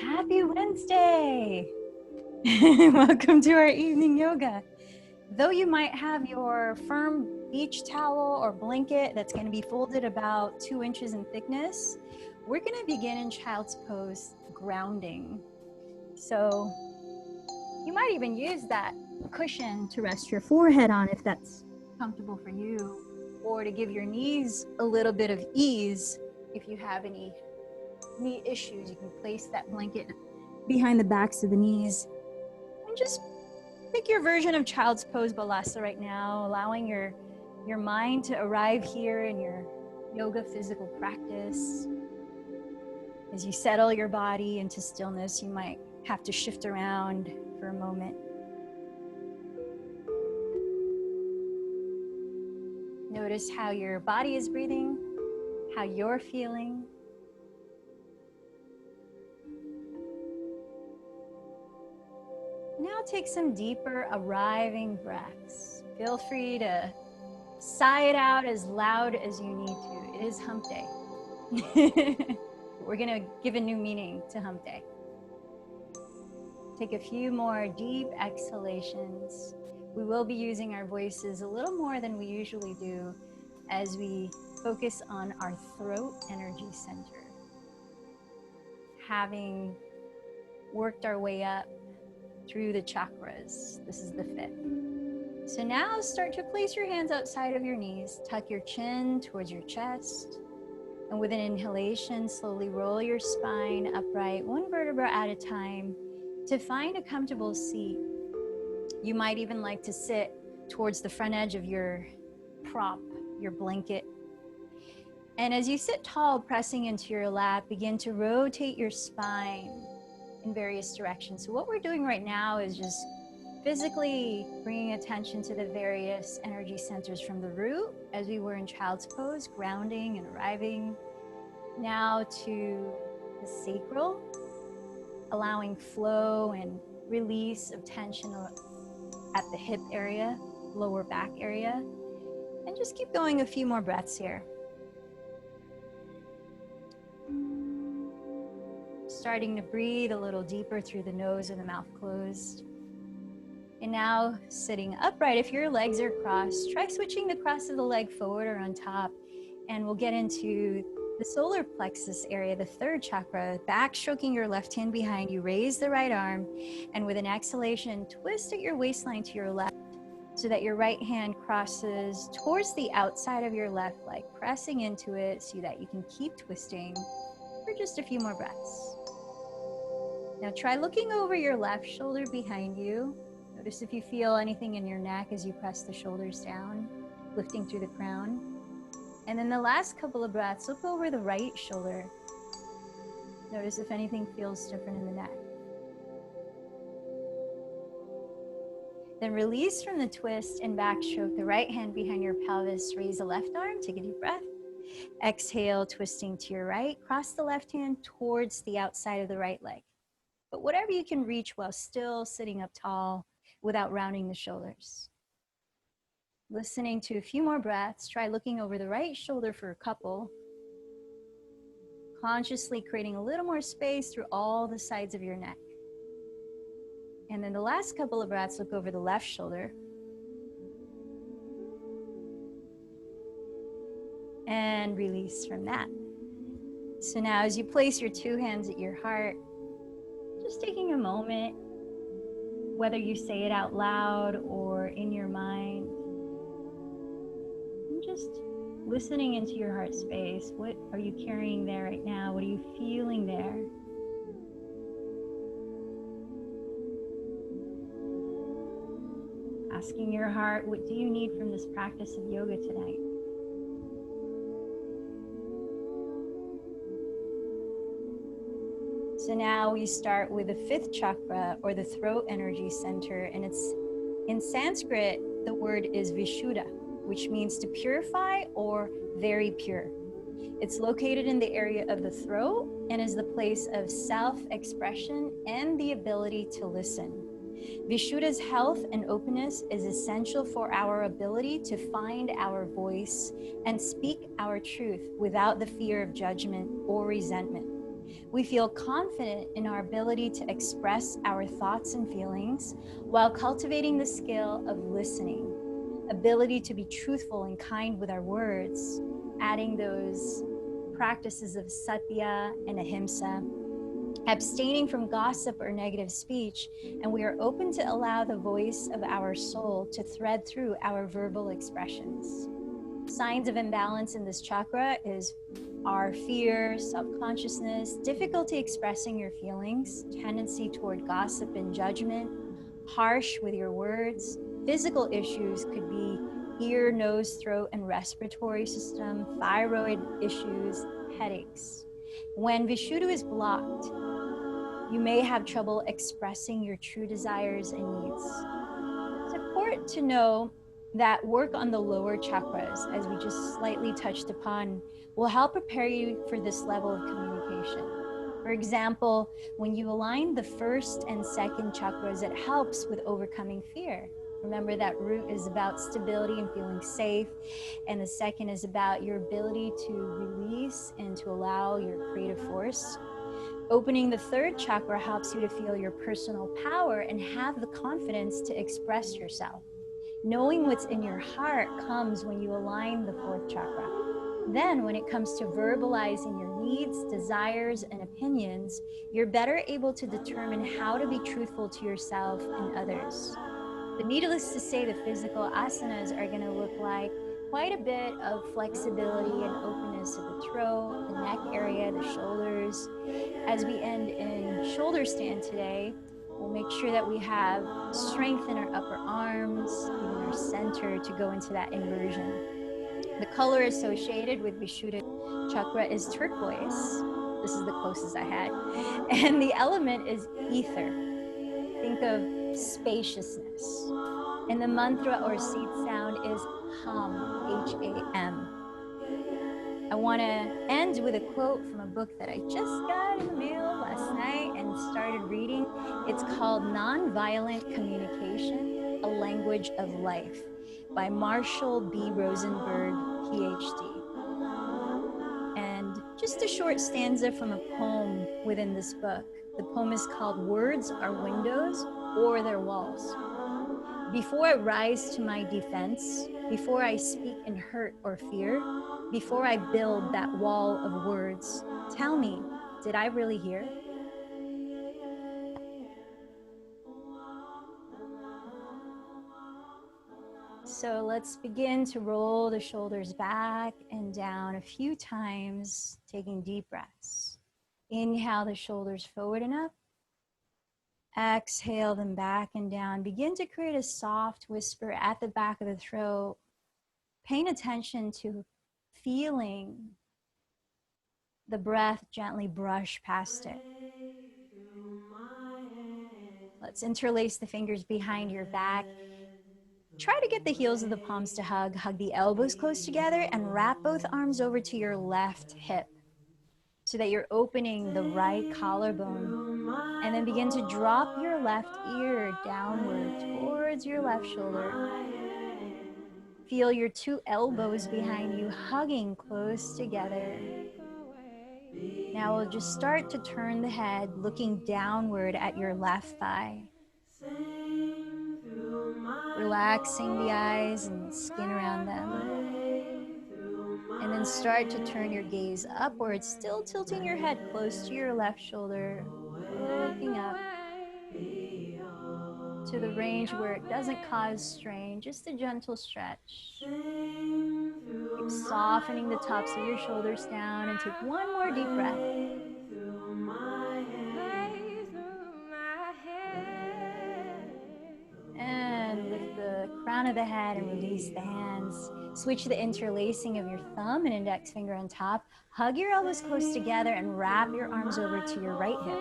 Happy Wednesday! Welcome to our evening yoga. Though you might have your firm beach towel or blanket that's going to be folded about 2 inches in thickness, we're going to begin in child's pose, grounding. So you might even use that cushion to rest your forehead on if that's comfortable for you, or to give your knees a little bit of ease. If you have any knee issues, you can place that blanket behind the backs of the knees and just pick your version of child's pose balasana right now, allowing your mind to arrive here in your yoga physical practice. As you settle your body into stillness, you might have to shift around for a moment. Notice how your body is breathing, how you're feeling. Now take some deeper arriving breaths. Feel free to sigh it out as loud as you need to. It is hump day. We're gonna give a new meaning to hump day. Take a few more deep exhalations. We will be using our voices a little more than we usually do as we focus on our throat energy center. Having worked our way up through the chakras. This is the 5th. So now start to place your hands outside of your knees, tuck your chin towards your chest, and with an inhalation, slowly roll your spine upright, 1 vertebra at a time, to find a comfortable seat. You might even like to sit towards the front edge of your prop, your blanket. And as you sit tall, pressing into your lap, begin to rotate your spine in various directions. So what we're doing right now is just physically bringing attention to the various energy centers from the root, as we were in child's pose, grounding and arriving. Now to the sacral, allowing flow and release of tension at the hip area, lower back area. And just keep going a few more breaths here. Starting to breathe a little deeper through the nose and the mouth closed. And now sitting upright, if your legs are crossed, try switching the cross of the leg forward or on top, and we'll get into the solar plexus area, the 3rd chakra. Back stroking your left hand behind you, raise the right arm, and with an exhalation, twist at your waistline to your left so that your right hand crosses towards the outside of your left leg, pressing into it so that you can keep twisting for just a few more breaths. Now try looking over your left shoulder behind you. Notice if you feel anything in your neck as you press the shoulders down, lifting through the crown. And then the last couple of breaths, look over the right shoulder. Notice if anything feels different in the neck. Then release from the twist and backstroke the right hand behind your pelvis. Raise the left arm, take a deep breath. Exhale, twisting to your right. Cross the left hand towards the outside of the right leg. But whatever you can reach while still sitting up tall without rounding the shoulders. Listening to a few more breaths, try looking over the right shoulder for a couple. Consciously creating a little more space through all the sides of your neck. And then the last couple of breaths, look over the left shoulder. And release from that. So now as you place your 2 hands at your heart, just taking a moment, whether you say it out loud or in your mind, and just listening into your heart space. What are you carrying there right now? What are you feeling there? Asking your heart, what do you need from this practice of yoga tonight? So now we start with the 5th chakra, or the throat energy center, and it's in Sanskrit, the word is Vishuddha, which means to purify or very pure. It's located in the area of the throat and is the place of self-expression and the ability to listen. Vishuddha's health and openness is essential for our ability to find our voice and speak our truth without the fear of judgment or resentment. We feel confident in our ability to express our thoughts and feelings while cultivating the skill of listening, ability to be truthful and kind with our words, adding those practices of satya and ahimsa, abstaining from gossip or negative speech, and we are open to allow the voice of our soul to thread through our verbal expressions. Signs of imbalance in this chakra is our fear, self-consciousness, difficulty expressing your feelings, tendency toward gossip and judgment, harsh with your words. Physical issues could be ear, nose, throat, and respiratory system, thyroid issues, headaches. When Vishuddha is blocked, you may have trouble expressing your true desires and needs. It's important to know that work on the lower chakras, as we just slightly touched upon, will help prepare you for this level of communication. For example, when you align the first and second chakras, it helps with overcoming fear. Remember that root is about stability and feeling safe, and the second is about your ability to release and to allow your creative force. Opening the third chakra helps you to feel your personal power and have the confidence to express yourself. Knowing what's in your heart comes when you align the fourth chakra. Then, when it comes to verbalizing your needs, desires, and opinions, you're better able to determine how to be truthful to yourself and others. But needless to say, the physical asanas are going to look like quite a bit of flexibility and openness of the throat, the neck area, the shoulders. As we end in shoulder stand today, we'll make sure that we have strength in our upper arms, even our center, to go into that inversion. The color associated with Vishuddha chakra is turquoise. This is the closest I had. And the element is ether. Think of spaciousness. And the mantra or seed sound is Ham, H-A-M. I want to end with a quote from a book that I just got in the mail last night and started reading. It's called Nonviolent Communication, A Language of Life by Marshall B. Rosenberg, PhD. And just a short stanza from a poem within this book. The poem is called Words Are Windows or Their Walls. Before I rise to my defense, before I speak in hurt or fear, before I build that wall of words, tell me, did I really hear? So let's begin to roll the shoulders back and down a few times, taking deep breaths. Inhale the shoulders forward and up. Exhale them back and down. Begin to create a soft whisper at the back of the throat, paying attention to feeling the breath gently brush past it. Let's interlace the fingers behind your back. Try to get the heels of the palms to hug. Hug the elbows close together and wrap both arms over to your left hip so that you're opening the right collarbone. And then begin to drop your left ear downward towards your left shoulder. Feel your two elbows behind you hugging close together. Now we'll just start to turn the head, looking downward at your left thigh. Relaxing the eyes and the skin around them. And then start to turn your gaze upwards, still tilting your head close to your left shoulder, looking up to the range where it doesn't cause strain, just a gentle stretch. Keep softening the tops of your shoulders down and take one more deep breath. And lift the crown of the head and release the hands. Switch the interlacing of your thumb and index finger on top. Hug your elbows close together and wrap your arms over to your right hip.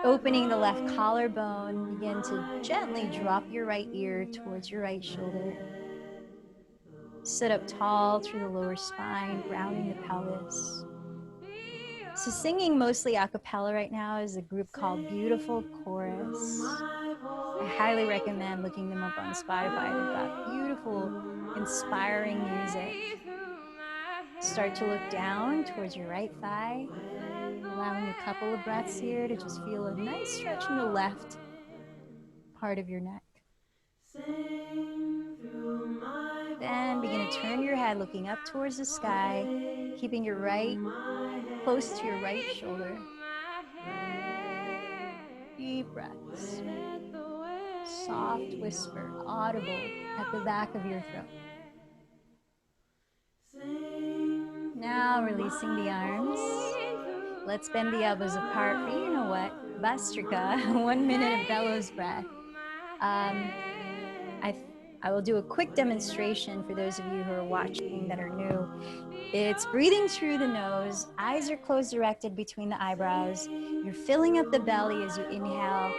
Opening the left collarbone, begin to gently drop your right ear towards your right shoulder. Sit up tall through the lower spine, grounding the pelvis. So singing mostly a cappella right now is a group called Beautiful Chorus. I highly recommend looking them up on Spotify. They've got beautiful, inspiring music. Start to look down towards your right thigh, allowing a couple of breaths here to just feel a nice stretch in the left part of your neck. Then begin to turn your head looking up towards the sky, keeping your right close to your right shoulder. Deep breaths. Soft whisper, audible at the back of your throat. Now releasing the arms. Let's bend the elbows apart for you know what? Bastrika, 1 minute of bellows breath. I will do a quick demonstration for those of you who are watching that are new. It's breathing through the nose, eyes are closed, directed between the eyebrows. You're filling up the belly as you inhale,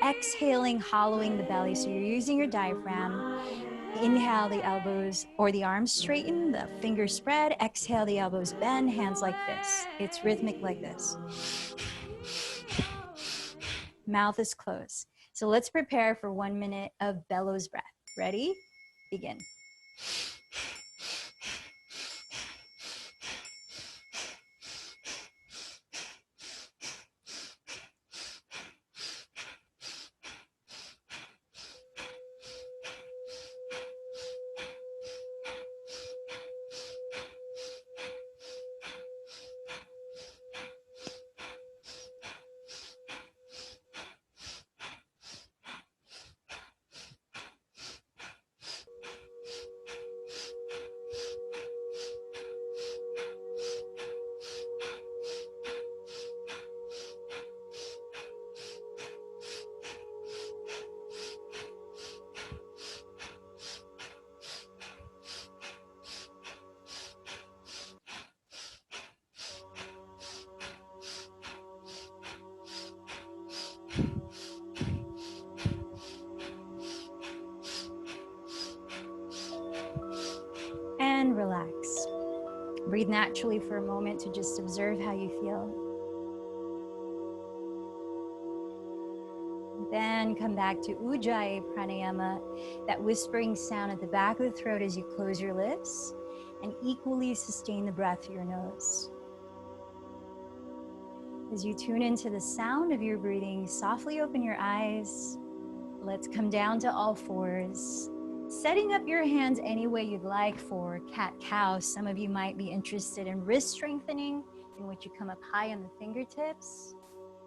exhaling, hollowing the belly. So you're using your diaphragm. Inhale, the elbows or the arms straighten, the fingers spread. Exhale, the elbows bend, hands like this. It's rhythmic like this. Mouth is closed. So let's prepare for 1 minute of bellows breath. Ready? Begin. And relax. Breathe naturally for a moment to just observe how you feel. Then come back to Ujjayi Pranayama, that whispering sound at the back of the throat as you close your lips, and equally sustain the breath through your nose. As you tune into the sound of your breathing, softly open your eyes. Let's come down to all fours. Setting up your hands any way you'd like for cat-cow. Some of you might be interested in wrist strengthening, in which you come up high on the fingertips.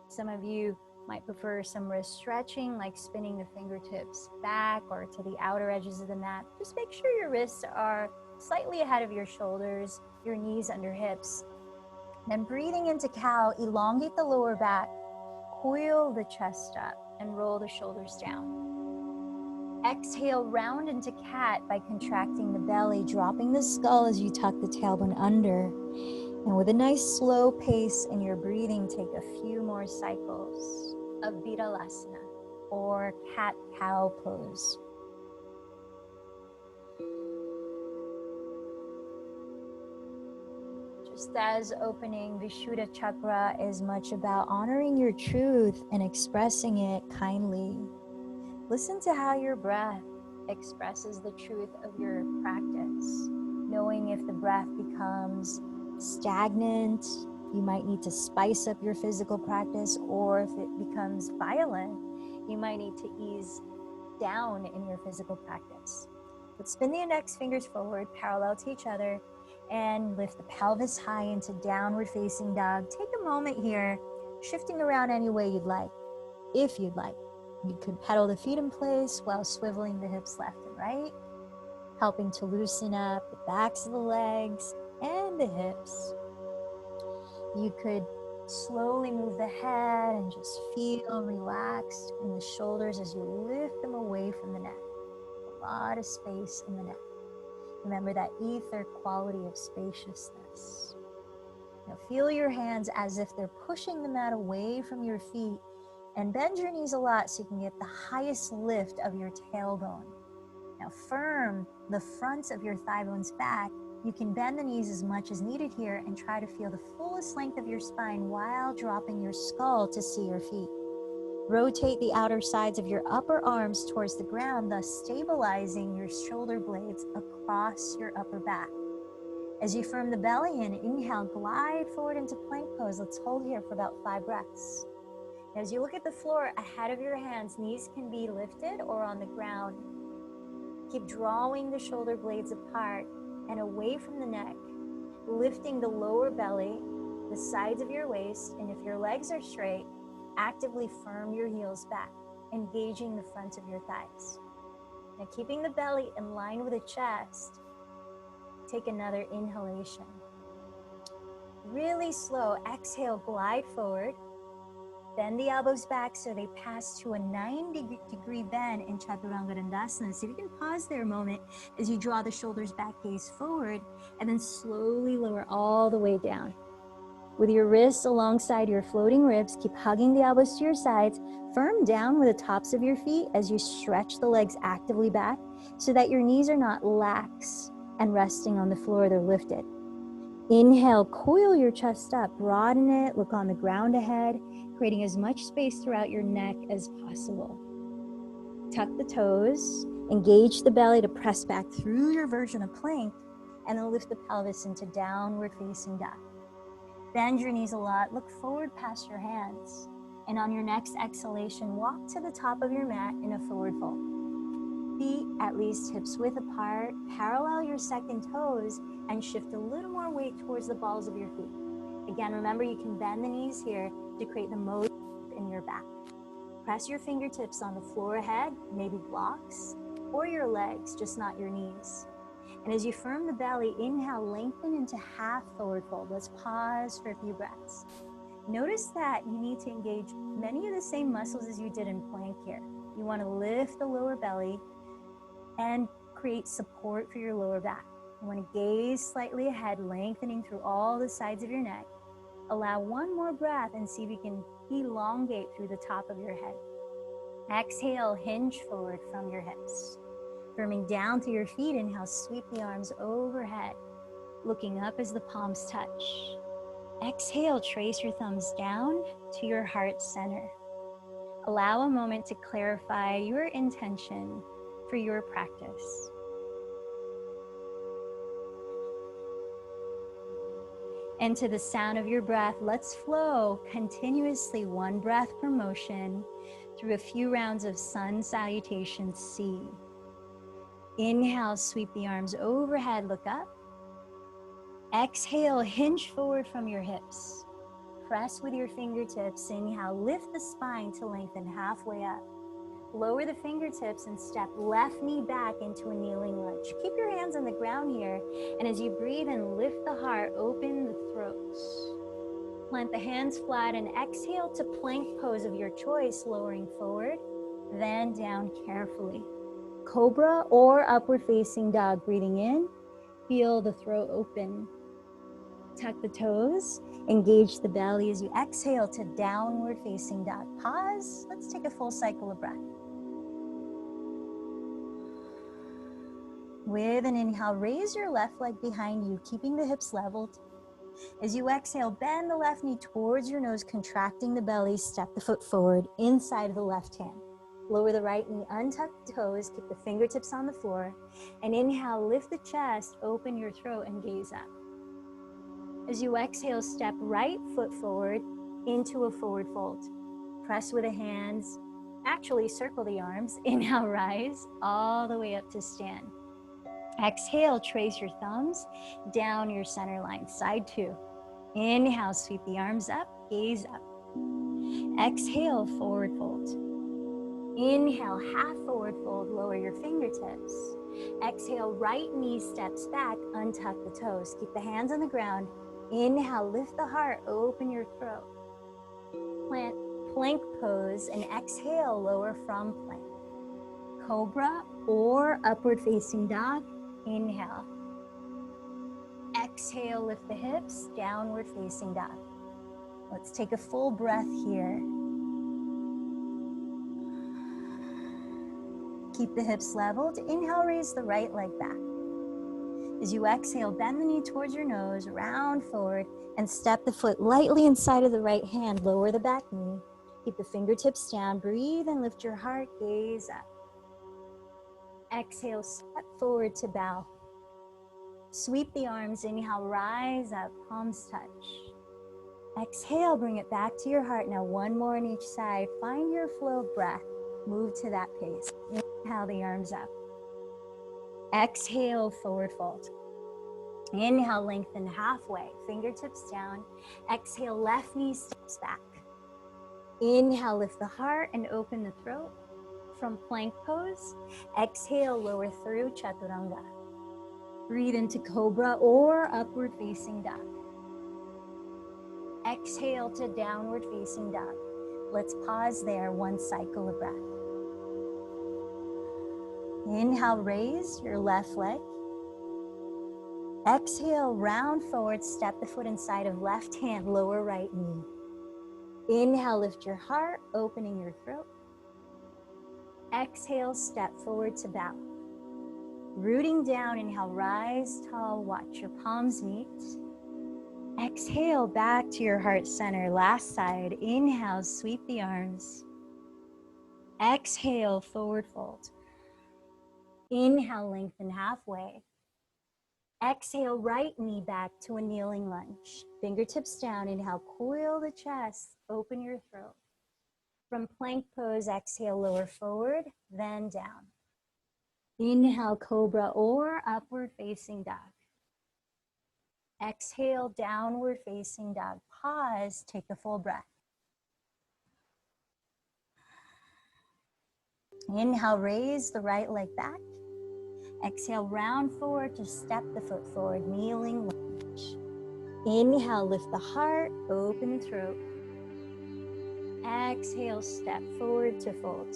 Some of you might prefer some wrist stretching, like spinning the fingertips back or to the outer edges of the mat. Just make sure your wrists are slightly ahead of your shoulders, your knees under hips. Then breathing into cow, elongate the lower back, coil the chest up, and roll the shoulders down. Exhale, round into cat by contracting the belly, dropping the skull as you tuck the tailbone under. And with a nice slow pace in your breathing, take a few more cycles of Viralasana or cat-cow pose. Just as opening Vishuddha Chakra is much about honoring your truth and expressing it kindly, listen to how your breath expresses the truth of your practice. Knowing if the breath becomes stagnant, you might need to spice up your physical practice, or if it becomes violent, you might need to ease down in your physical practice. But spin the index fingers forward, parallel to each other, and lift the pelvis high into downward facing dog. Take a moment here, shifting around any way you'd like, if you'd like. You could pedal the feet in place while swiveling the hips left and right, helping to loosen up the backs of the legs and the hips. You could slowly move the head and just feel relaxed in the shoulders as you lift them away from the neck. A lot of space in the neck. Remember that ether quality of spaciousness. Now feel your hands as if they're pushing the mat away from your feet, and bend your knees a lot so you can get the highest lift of your tailbone. Now firm the fronts of your thigh bones back. You can bend the knees as much as needed here and try to feel the fullest length of your spine while dropping your skull to see your feet. Rotate the outer sides of your upper arms towards the ground, thus stabilizing your shoulder blades across your upper back. As you firm the belly in, inhale, glide forward into plank pose. Let's hold here for about 5 breaths. As you look at the floor ahead of your hands, knees can be lifted or on the ground. Keep drawing the shoulder blades apart and away from the neck, lifting the lower belly, the sides of your waist, and if your legs are straight, actively firm your heels back, engaging the front of your thighs. Now keeping the belly in line with the chest, take another inhalation. Really slow, exhale, glide forward. Bend the elbows back so they pass to a 90-degree bend in Chaturanga Dandasana. So you can pause there a moment as you draw the shoulders back, gaze forward, and then slowly lower all the way down. With your wrists alongside your floating ribs, keep hugging the elbows to your sides. Firm down with the tops of your feet as you stretch the legs actively back so that your knees are not lax and resting on the floor, they're lifted. Inhale, coil your chest up, broaden it, look on the ground ahead, creating as much space throughout your neck as possible. Tuck the toes, engage the belly to press back through your version of plank, and then lift the pelvis into downward facing dog. Bend your knees a lot, look forward past your hands, and on your next exhalation, walk to the top of your mat in a forward fold. Feet at least hips width apart, parallel your second toes, and shift a little more weight towards the balls of your feet. Again, remember you can bend the knees here to create the most in your back. Press your fingertips on the floor ahead, maybe blocks, or your legs, just not your knees. And as you firm the belly, inhale, lengthen into half forward fold. Let's pause for a few breaths. Notice that you need to engage many of the same muscles as you did in plank here. You want to lift the lower belly and create support for your lower back. You want to gaze slightly ahead, lengthening through all the sides of your neck. Allow one more breath and see if you can elongate through the top of your head. Exhale, hinge forward from your hips. Firming down through your feet, inhale, sweep the arms overhead, looking up as the palms touch. Exhale, trace your thumbs down to your heart center. Allow a moment to clarify your intention for your practice. And to the sound of your breath, let's flow continuously, one breath per motion, through a few rounds of sun salutation C. Inhale, sweep the arms overhead, look up. Exhale, hinge forward from your hips. Press with your fingertips. Inhale, lift the spine to lengthen halfway up. Lower the fingertips and step left knee back into a kneeling lunge. Keep your hands on the ground here, and as you breathe in, lift the heart, open the throat. Plant the hands flat and exhale to plank pose of your choice, lowering forward, then down carefully. Cobra or upward facing dog. Breathing in, feel the throat open. Tuck the toes, engage the belly as you exhale to downward facing dog. Pause, let's take a full cycle of breath. With an inhale, raise your left leg behind you, keeping the hips leveled. As you exhale, bend the left knee towards your nose, contracting the belly, step the foot forward inside of the left hand. Lower the right knee, untuck the toes, keep the fingertips on the floor, and inhale, lift the chest, open your throat, and gaze up. As you exhale, step right foot forward into a forward fold. Press with the hands, actually circle the arms. Inhale, rise all the way up to stand. Exhale, trace your thumbs down your center line, side two. Inhale, sweep the arms up, gaze up. Exhale, forward fold. Inhale, half forward fold, lower your fingertips. Exhale, right knee steps back, untuck the toes. Keep the hands on the ground. Inhale, lift the heart, open your throat. Plant plank pose and exhale, lower from plank. Cobra or upward facing dog. Inhale. Exhale, lift the hips, downward facing dog. Let's take a full breath here. Keep the hips leveled. Inhale, raise the right leg back. As you exhale, bend the knee towards your nose, round forward, and step the foot lightly inside of the right hand. Lower the back knee. Keep the fingertips down. Breathe and lift your heart. Gaze up. Exhale, step forward to bow. Sweep the arms, inhale, rise up, palms touch. Exhale, bring it back to your heart. Now one more on each side. Find your flow of breath. Move to that pace. Inhale the arms up. Exhale, forward fold. Inhale, lengthen halfway, fingertips down. Exhale, left knee steps back. Inhale, lift the heart and open the throat from plank pose. Exhale, lower through chaturanga. Breathe into cobra or upward facing dog. Exhale to downward facing dog. Let's pause there, one cycle of breath. Inhale, raise your left leg. Exhale, round forward, step the foot inside of left hand, lower right knee. Inhale, lift your heart, opening your throat. Exhale, step forward to bow. Rooting down, inhale, rise tall, watch your palms meet. Exhale, back to your heart center, last side. Inhale, sweep the arms. Exhale, forward fold. Inhale, lengthen halfway. Exhale, right knee back to a kneeling lunge. Fingertips down, inhale, coil the chest, open your throat. From plank pose, exhale, lower forward, then down. Inhale, cobra or upward facing dog. Exhale, downward facing dog. Pause, take a full breath. Inhale, raise the right leg back. Exhale, round forward to step the foot forward, kneeling lunge. Inhale, lift the heart, open the throat. Exhale, step forward to fold.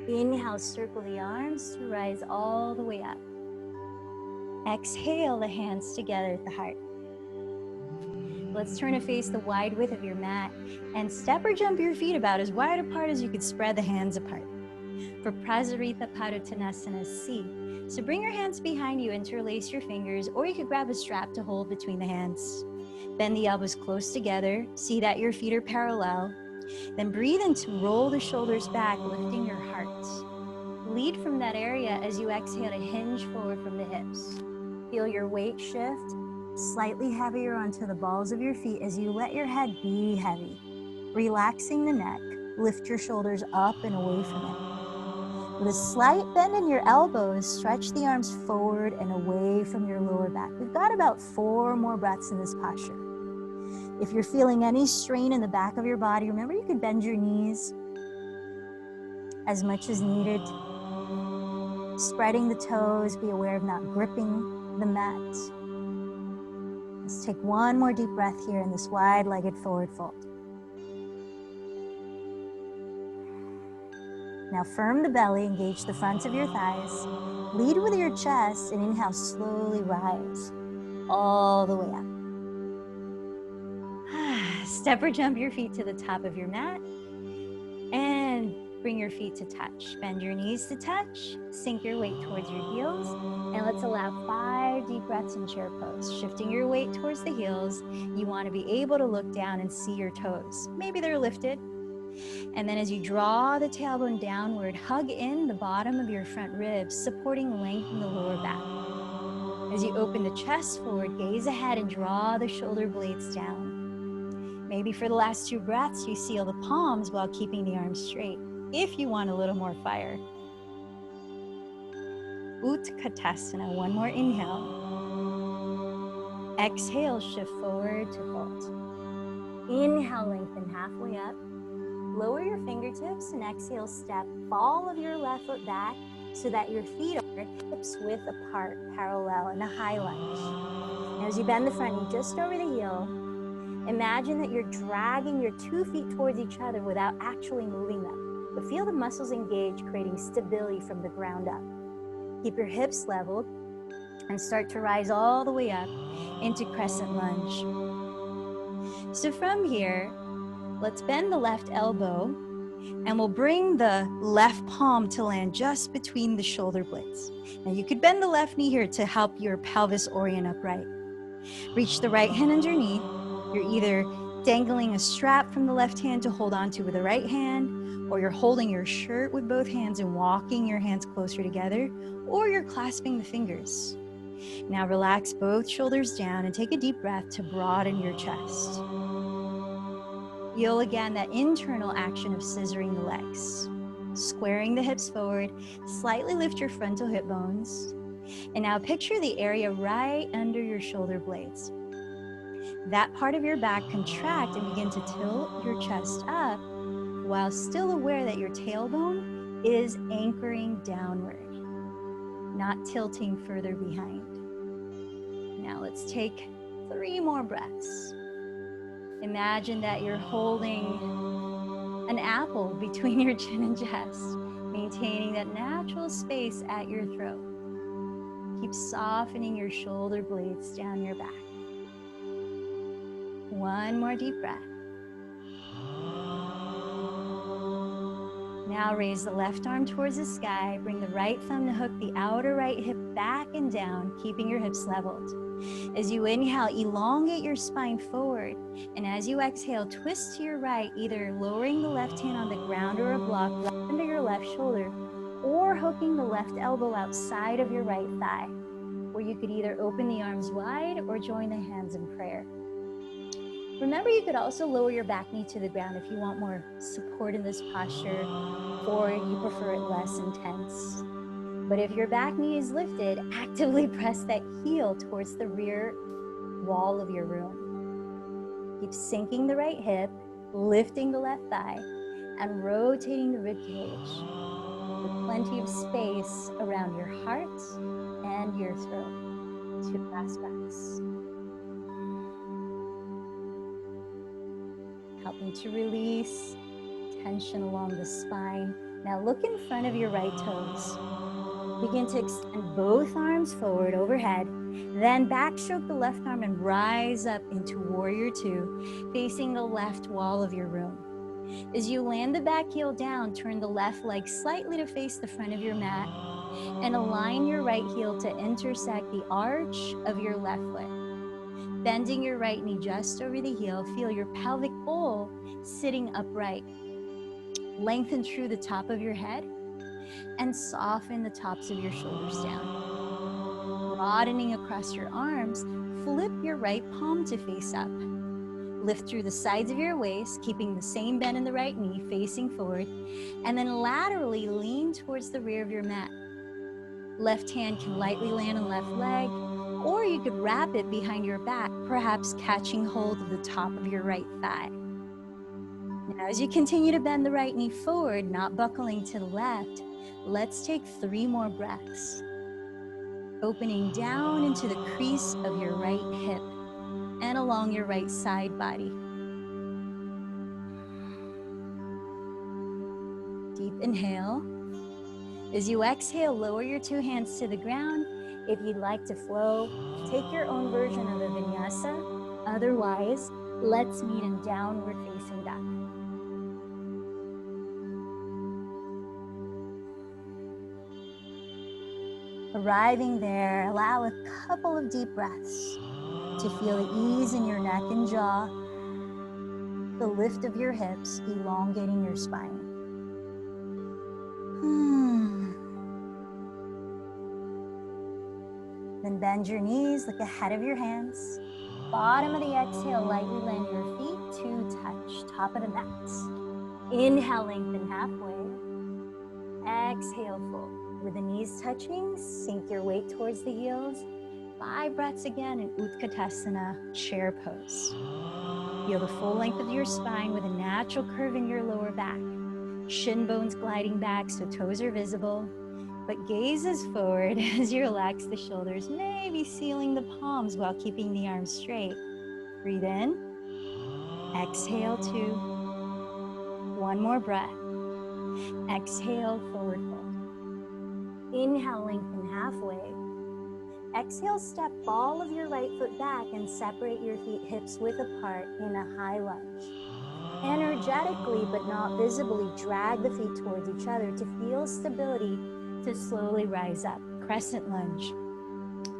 Inhale, circle the arms to rise all the way up. Exhale, the hands together at the heart. Let's turn to face the wide width of your mat and step or jump your feet about as wide apart as you could spread the hands apart. For Prasarita Padottanasana C. So bring your hands behind you, interlace your fingers, or you could grab a strap to hold between the hands. Bend the elbows close together. See that your feet are parallel. Then breathe in to roll the shoulders back, lifting your heart. Lead from that area as you exhale to hinge forward from the hips. Feel your weight shift slightly heavier onto the balls of your feet as you let your head be heavy. Relaxing the neck, lift your shoulders up and away from it. With a slight bend in your elbows, stretch the arms forward and away from your lower back. We've got about 4 more breaths in this posture. If you're feeling any strain in the back of your body, remember you could bend your knees as much as needed. Spreading the toes, be aware of not gripping the mat. Let's take one more deep breath here in this wide-legged forward fold. Now firm the belly, engage the fronts of your thighs. Lead with your chest and inhale, slowly rise all the way up. Step or jump your feet to the top of your mat and bring your feet to touch. Bend your knees to touch, sink your weight towards your heels, and let's allow 5 deep breaths in chair pose. Shifting your weight towards the heels, you want to be able to look down and see your toes. Maybe they're lifted. And then as you draw the tailbone downward, hug in the bottom of your front ribs, supporting length in the lower back. As you open the chest forward, gaze ahead and draw the shoulder blades down. Maybe for the last 2 breaths, you seal the palms while keeping the arms straight, if you want a little more fire. Utkatasana, one more inhale. Exhale, shift forward to fold. Inhale, lengthen halfway up. Lower your fingertips and exhale, step ball of your left foot back so that your feet are hips width apart, parallel in a high lunge. And as you bend the front knee just over the heel, imagine that you're dragging your 2 feet towards each other without actually moving them. But feel the muscles engage, creating stability from the ground up. Keep your hips leveled and start to rise all the way up into crescent lunge. So from here, let's bend the left elbow and we'll bring the left palm to land just between the shoulder blades. Now you could bend the left knee here to help your pelvis orient upright. Reach the right hand underneath. You're either dangling a strap from the left hand to hold onto with the right hand, or you're holding your shirt with both hands and walking your hands closer together, or you're clasping the fingers. Now relax both shoulders down and take a deep breath to broaden your chest. Feel again that internal action of scissoring the legs. Squaring the hips forward, slightly lift your frontal hip bones. And now picture the area right under your shoulder blades. That part of your back contract and begin to tilt your chest up while still aware that your tailbone is anchoring downward, not tilting further behind. Now let's take 3 more breaths. Imagine that you're holding an apple between your chin and chest, maintaining that natural space at your throat. Keep softening your shoulder blades down your back. 1 more deep breath. Now raise the left arm towards the sky. Bring the right thumb to hook the outer right hip back and down, keeping your hips leveled. As you inhale, elongate your spine forward. And as you exhale, twist to your right, either lowering the left hand on the ground or a block right under your left shoulder, or hooking the left elbow outside of your right thigh, where you could either open the arms wide or join the hands in prayer. Remember, you could also lower your back knee to the ground if you want more support in this posture, or you prefer it less intense. But if your back knee is lifted, actively press that heel towards the rear wall of your room. Keep sinking the right hip, lifting the left thigh, and rotating the rib cage with plenty of space around your heart and your throat. 2 last breaths. Helping to release tension along the spine. Now look in front of your right toes. Begin to extend both arms forward overhead. Then backstroke the left arm and rise up into Warrior Two, facing the left wall of your room. As you land the back heel down, turn the left leg slightly to face the front of your mat and align your right heel to intersect the arch of your left foot. Bending your right knee just over the heel, feel your pelvic bowl sitting upright. Lengthen through the top of your head and soften the tops of your shoulders down. Broadening across your arms, flip your right palm to face up. Lift through the sides of your waist, keeping the same bend in the right knee facing forward, and then laterally lean towards the rear of your mat. Left hand can lightly land on left leg, or you could wrap it behind your back, perhaps catching hold of the top of your right thigh. Now, as you continue to bend the right knee forward, not buckling to the left, let's take 3 more breaths. Opening down into the crease of your right hip and along your right side body. Deep inhale. As you exhale, lower your 2 hands to the ground. If you'd like to flow, take your own version of a vinyasa. Otherwise, let's meet in downward facing dog. Arriving there, allow a couple of deep breaths to feel the ease in your neck and jaw, the lift of your hips, elongating your spine. Then bend your knees, look ahead of your hands. Bottom of the exhale, lightly land your feet to touch, top of the mat. Inhale, lengthen halfway. Exhale, fold. With the knees touching, sink your weight towards the heels. 5 breaths again in Utkatasana, chair pose. Feel the full length of your spine with a natural curve in your lower back. Shin bones gliding back so toes are visible, but gaze is forward as you relax the shoulders, maybe sealing the palms while keeping the arms straight. Breathe in, exhale 2. 1 more breath. Exhale, forward fold. Inhale, lengthen halfway. Exhale, step ball of your right foot back and separate your feet hips width apart in a high lunge. Energetically, but not visibly, drag the feet towards each other to feel stability to slowly rise up. Crescent lunge.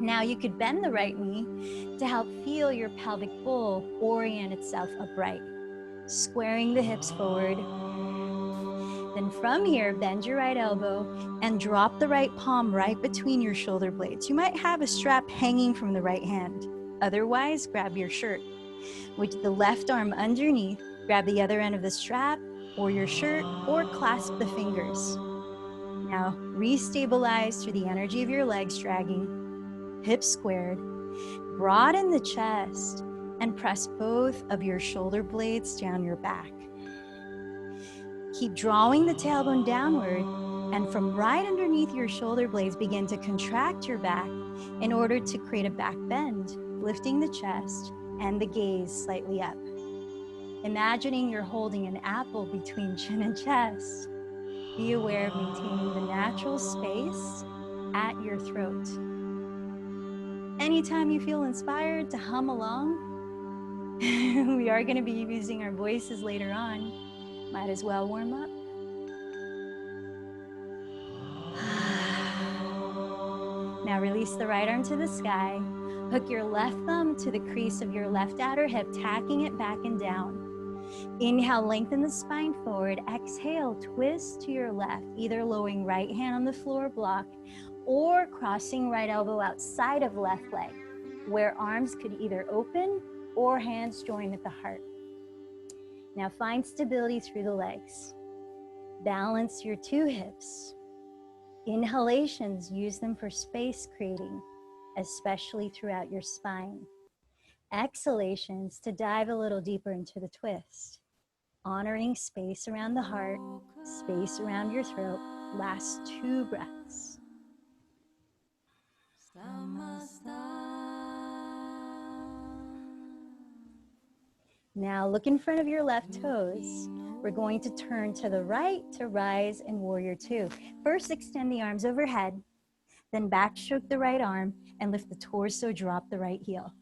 Now you could bend the right knee to help feel your pelvic bowl orient itself upright. Squaring the hips forward. Then from here, bend your right elbow and drop the right palm right between your shoulder blades. You might have a strap hanging from the right hand. Otherwise, grab your shirt. With the left arm underneath, grab the other end of the strap or your shirt or clasp the fingers. Now, restabilize through the energy of your legs dragging, hips squared, broaden the chest, and press both of your shoulder blades down your back. Keep drawing the tailbone downward, and from right underneath your shoulder blades, begin to contract your back in order to create a back bend, lifting the chest and the gaze slightly up. Imagining you're holding an apple between chin and chest. Be aware of maintaining the natural space at your throat. Anytime you feel inspired to hum along, we are going to be using our voices later on. Might as well warm up. Now release the right arm to the sky. Hook your left thumb to the crease of your left outer hip, tacking it back and down. Inhale, lengthen the spine forward. Exhale, twist to your left, either lowering right hand on the floor block or crossing right elbow outside of left leg, where arms could either open or hands join at the heart. Now find stability through the legs. Balance your two hips. Inhalations, use them for space creating, especially throughout your spine. Exhalations to dive a little deeper into the twist. Honoring space around the heart, space around your throat. Last 2 breaths. Now look in front of your left toes. We're going to turn to the right to rise in Warrior 2. First, extend the arms overhead, then backstroke the right arm and lift the torso, drop the right heel.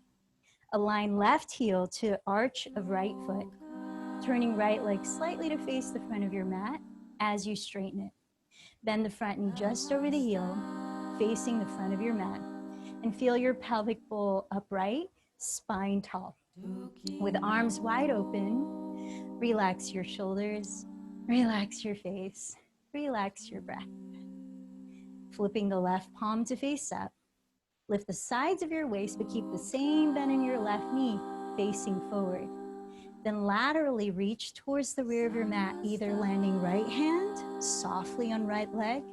Align left heel to arch of right foot, turning right leg slightly to face the front of your mat as you straighten it. Bend the front knee just over the heel, facing the front of your mat, and feel your pelvic bowl upright, spine tall. With arms wide open, relax your shoulders, relax your face, relax your breath. Flipping the left palm to face up, lift the sides of your waist, but keep the same bend in your left knee facing forward. Then laterally reach towards the rear of your mat, either landing right hand softly on right leg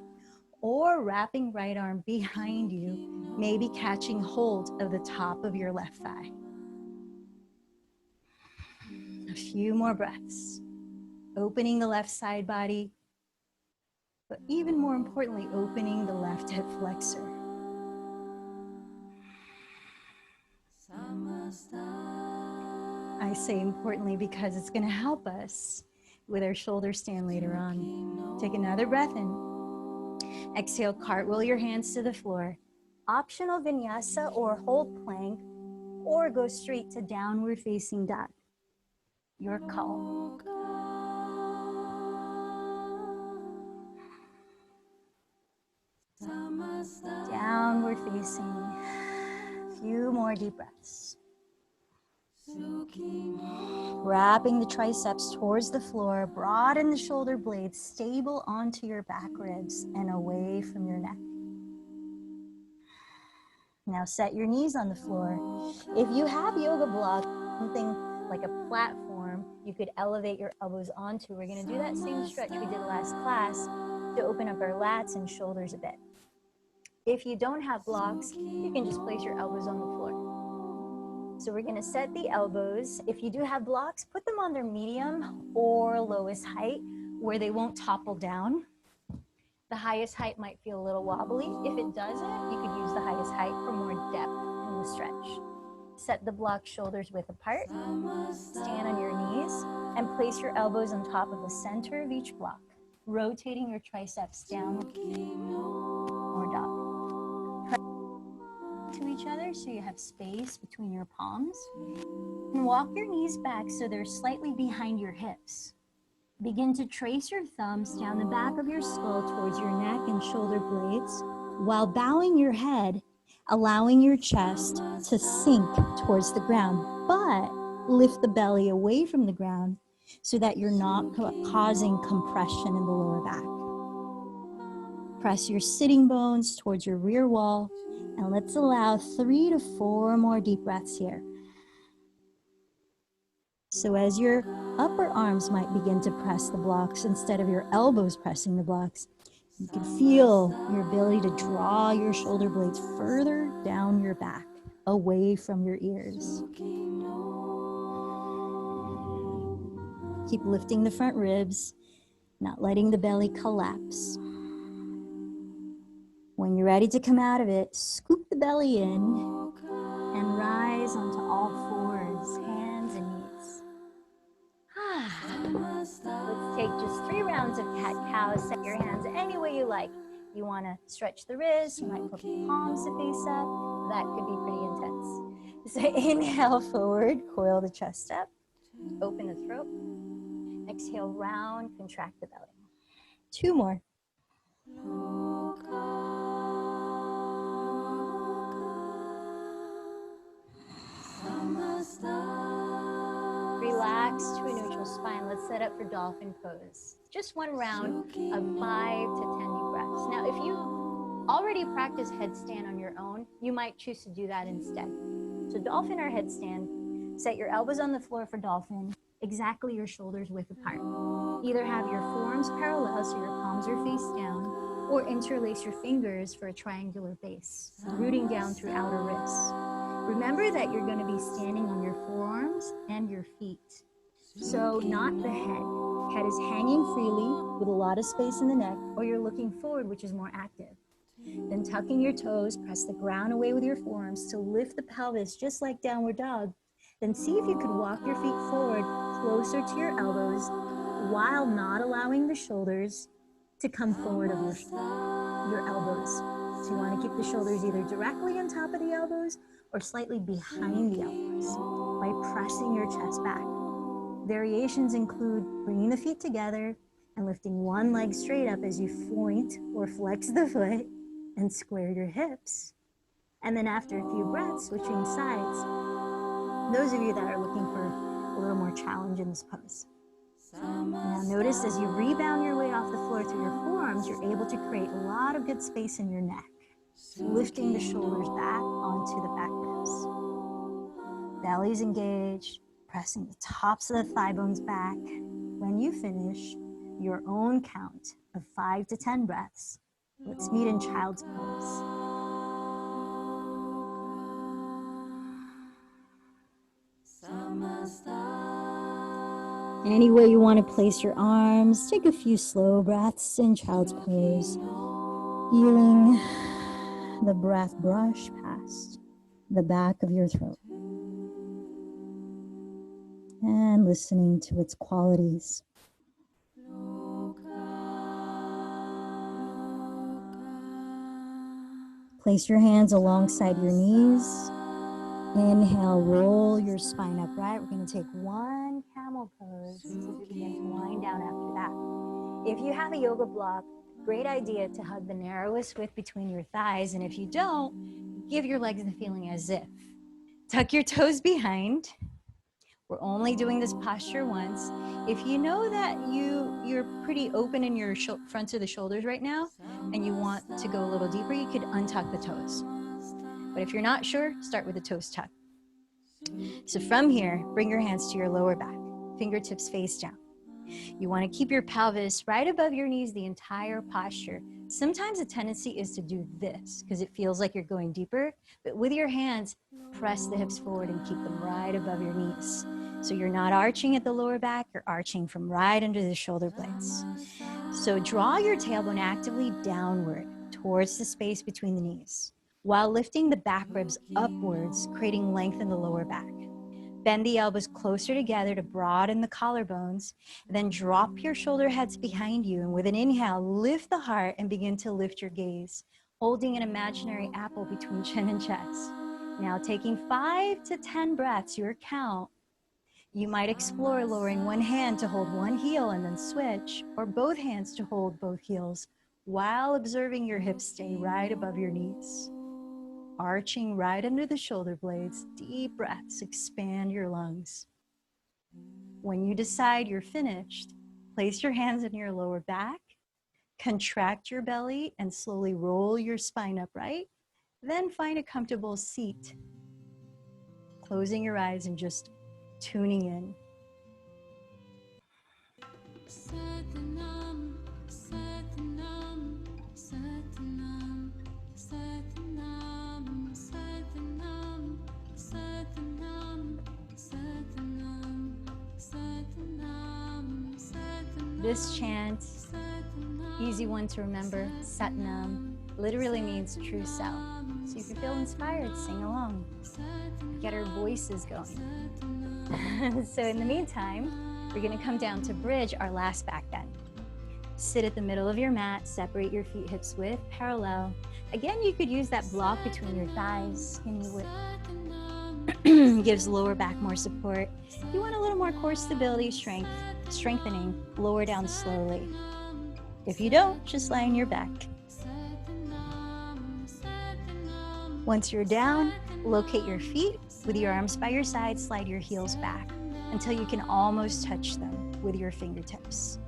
or wrapping right arm behind you, maybe catching hold of the top of your left thigh. A few more breaths. Opening the left side body, but even more importantly, opening the left hip flexor. I say importantly because it's going to help us with our shoulder stand later on. Take another breath in. Exhale, cartwheel your hands to the floor. Optional vinyasa or hold plank, or go straight to downward facing dog. Your call. Downward facing. A few more deep breaths. Wrapping the triceps towards the floor, broaden the shoulder blades, stable onto your back ribs and away from your neck. Now set your knees on the floor. If you have yoga blocks, something like a platform you could elevate your elbows onto. We're going to do that same stretch we did last class to open up our lats and shoulders a bit. If you don't have blocks, you can just place your elbows on the floor. So we're going to set the elbows. If you do have blocks, put them on their medium or lowest height where they won't topple down. The highest height might feel a little wobbly. If it doesn't, you could use the highest height for more depth in the stretch. Set the block shoulders width apart. Stand on your knees and place your elbows on top of the center of each block, rotating your triceps down or dog. To each other so you have space between your palms, and walk your knees back so they're slightly behind your hips. Begin to trace your thumbs down the back of your skull towards your neck and shoulder blades while bowing your head, allowing your chest to sink towards the ground, but lift the belly away from the ground so that you're not causing compression in the lower back. Press your sitting bones towards your rear wall, and let's allow 3 to 4 more deep breaths here. So as your upper arms might begin to press the blocks instead of your elbows pressing the blocks, you can feel your ability to draw your shoulder blades further down your back, away from your ears. Keep lifting the front ribs, not letting the belly collapse. When you're ready to come out of it, scoop the belly in and rise onto all fours, hands and knees. Let's take just 3 rounds of cat-cow. Set your hands any way you like. You want to stretch the wrists, you might flip the palms to face up. That could be pretty intense. So inhale forward, coil the chest up, open the throat. Exhale, round, contract the belly. 2 more. Relax to a neutral spine. Let's set up for dolphin pose. Just 1 round of 5 to 10 deep breaths. Now, if you already practice headstand on your own, you might choose to do that instead. So dolphin or headstand, set your elbows on the floor for dolphin, exactly your shoulders width apart. Either have your forearms parallel so your palms are face down, or interlace your fingers for a triangular base, rooting down through outer wrists. Remember that you're going to be standing on your forearms and your feet. So not the head. Head is hanging freely with a lot of space in the neck, or you're looking forward, which is more active. Then tucking your toes, press the ground away with your forearms to lift the pelvis just like downward dog. Then see if you could walk your feet forward closer to your elbows while not allowing the shoulders to come forward of your elbows. So you want to keep the shoulders either directly on top of the elbows or slightly behind the elbows by pressing your chest back. Variations include bringing the feet together and lifting one leg straight up as you point or flex the foot and square your hips. And then after a few breaths, switching sides. Those of you that are looking for a little more challenge in this pose. Now notice as you rebound your weight off the floor through your forearms, you're able to create a lot of good space in your neck, lifting the shoulders back onto the back ribs. Belly's engaged, pressing the tops of the thigh bones back. When you finish your own count of 5 to 10 breaths, let's meet in child's pose. Any way you want to place your arms, take a few slow breaths in child's pose, feeling the breath brush past the back of your throat and listening to its qualities. Place your hands alongside your knees. Inhale, roll your spine upright. We're going to take 1 camel pose as we begin to wind down after that. If you have a yoga block, great idea to hug the narrowest width between your thighs. And if you don't, give your legs the feeling as if. Tuck your toes behind. We're only doing this posture once. If you know that you're pretty open in your fronts of the shoulders right now, and you want to go a little deeper, you could untuck the toes. But if you're not sure, start with the toes tucked. So from here, bring your hands to your lower back, fingertips face down. You want to keep your pelvis right above your knees the entire posture. Sometimes a tendency is to do this because it feels like you're going deeper, but with your hands, press the hips forward and keep them right above your knees. So you're not arching at the lower back, you're arching from right under the shoulder blades. So draw your tailbone actively downward towards the space between the knees, while lifting the back ribs upwards, creating length in the lower back. Bend the elbows closer together to broaden the collarbones, then drop your shoulder heads behind you, and with an inhale, lift the heart and begin to lift your gaze, holding an imaginary apple between chin and chest. Now taking 5 to 10 breaths, your count. You might explore lowering one hand to hold one heel and then switch, or both hands to hold both heels, while observing your hips stay right above your knees. Arching right under the shoulder blades, deep breaths, expand your lungs. When you decide you're finished, place your hands in your lower back, contract your belly, and slowly roll your spine upright. Then find a comfortable seat, closing your eyes and just tuning in. This chant, easy one to remember, Satnam, literally means true self. So if you feel inspired, sing along. Get our voices going. So in the meantime, we're gonna come down to bridge our last back bend. Sit at the middle of your mat, separate your feet hips width, parallel. Again, you could use that block between your thighs, skinny width. Gives lower back more support. You want a little more core stability, strengthening, lower down slowly. If you don't, just lie on your back. Once you're down, locate your feet with your arms by your side, slide your heels back until you can almost touch them with your fingertips.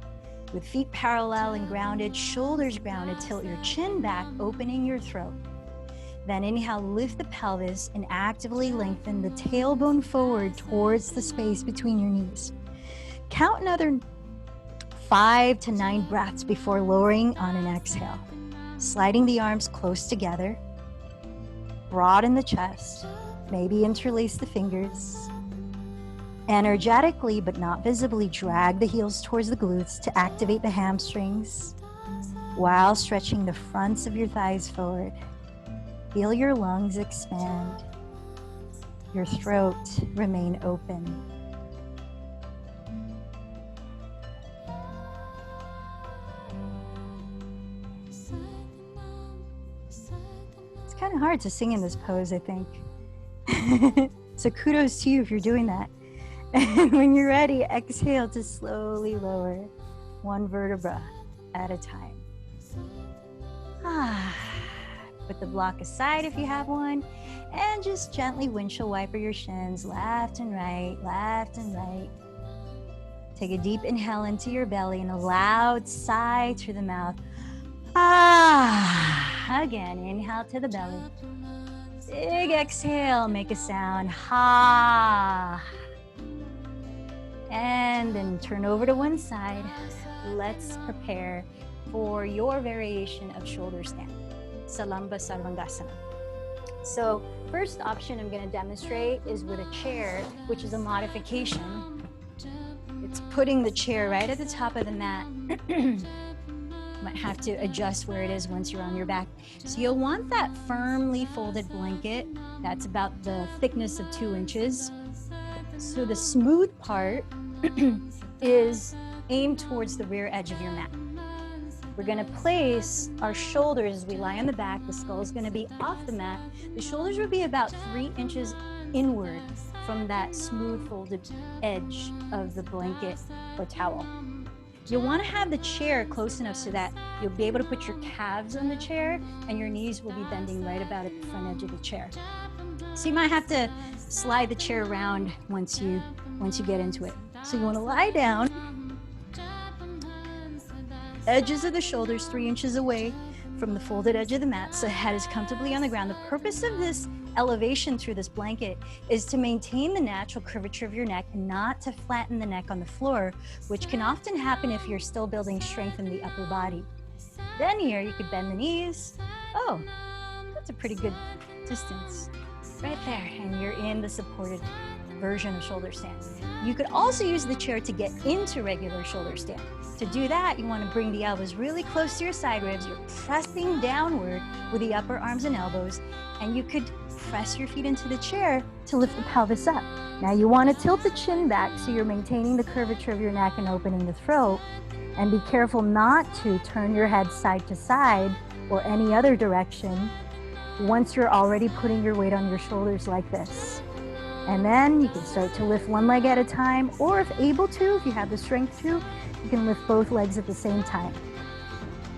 With feet parallel and grounded, shoulders grounded, tilt your chin back, opening your throat. Then inhale, lift the pelvis and actively lengthen the tailbone forward towards the space between your knees. Count another 5 to 9 breaths before lowering on an exhale. Sliding the arms close together. Broaden the chest. Maybe interlace the fingers. Energetically, but not visibly, drag the heels towards the glutes to activate the hamstrings while stretching the fronts of your thighs forward. Feel your lungs expand. Your throat remain open. It's kind of hard to sing in this pose, I think. So kudos to you if you're doing that. And when you're ready, exhale to slowly lower one vertebra at a time. Put the block aside if you have one, and just gently windshield wiper your shins left and right, left and right. Take a deep inhale into your belly and a loud sigh through the mouth. Again, inhale to the belly. Big exhale, make a sound. And then turn over to one side. Let's prepare for your variation of shoulder stand. Salamba Sarvangasana. So first option I'm going to demonstrate is with a chair, which is a modification. It's putting the chair right at the top of the mat. Might have to adjust where it is once you're on your back. So you'll want that firmly folded blanket. That's about the thickness of 2 inches. So the smooth part is aimed towards the rear edge of your mat. We're going to place our shoulders as we lie on the back. The skull is going to be off the mat. The shoulders will be about 3 inches inward from that smooth folded edge of the blanket or towel. You'll want to have the chair close enough so that you'll be able to put your calves on the chair and your knees will be bending right about at the front edge of the chair. So you might have to slide the chair around once you get into it. So you want to lie down. Edges of the shoulders 3 inches away from the folded edge of the mat, so the head is comfortably on the ground. The purpose of this elevation through this blanket is to maintain the natural curvature of your neck and not to flatten the neck on the floor, which can often happen if you're still building strength in the upper body. Then here you could bend the knees. Oh, that's a pretty good distance right there, and you're in the supported version of shoulder stand. You could also use the chair to get into regular shoulder stand. To do that, you want to bring the elbows really close to your side ribs. You're pressing downward with the upper arms and elbows, and you could press your feet into the chair to lift the pelvis up. Now you want to tilt the chin back so you're maintaining the curvature of your neck and opening the throat, and be careful not to turn your head side to side or any other direction once you're already putting your weight on your shoulders like this. And then you can start to lift one leg at a time, or if able to, if you have the strength to, you can lift both legs at the same time.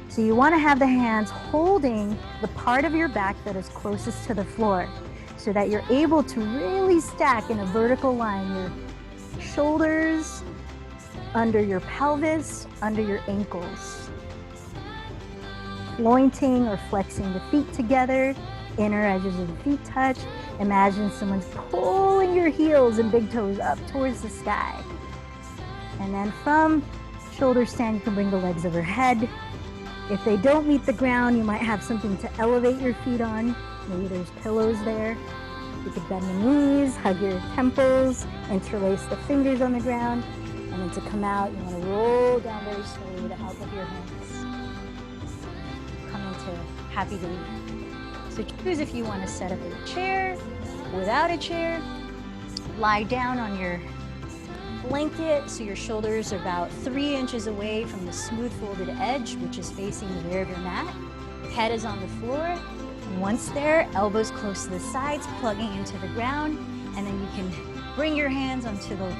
So you want to have the hands holding the part of your back that is closest to the floor so that you're able to really stack in a vertical line your shoulders shoulders, under your pelvis, under your ankles. Pointing or flexing the feet together, inner edges of the feet touch. Imagine someone's pulling your heels and big toes up towards the sky. And then from shoulder stand, you can bring the legs overhead. If they don't meet the ground, you might have something to elevate your feet on. Maybe there's pillows there. You could bend the knees, hug your temples, interlace the fingers on the ground. And then to come out, you want to roll down very slowly with the help of your hands. Come into happy to leave. So choose if you want to set up in a chair, without a chair. Lie down on your blanket so your shoulders are about 3 inches away from the smooth folded edge, which is facing the rear of your mat. Head is on the floor. And once there, elbows close to the sides, plugging into the ground. And then you can bring your hands onto the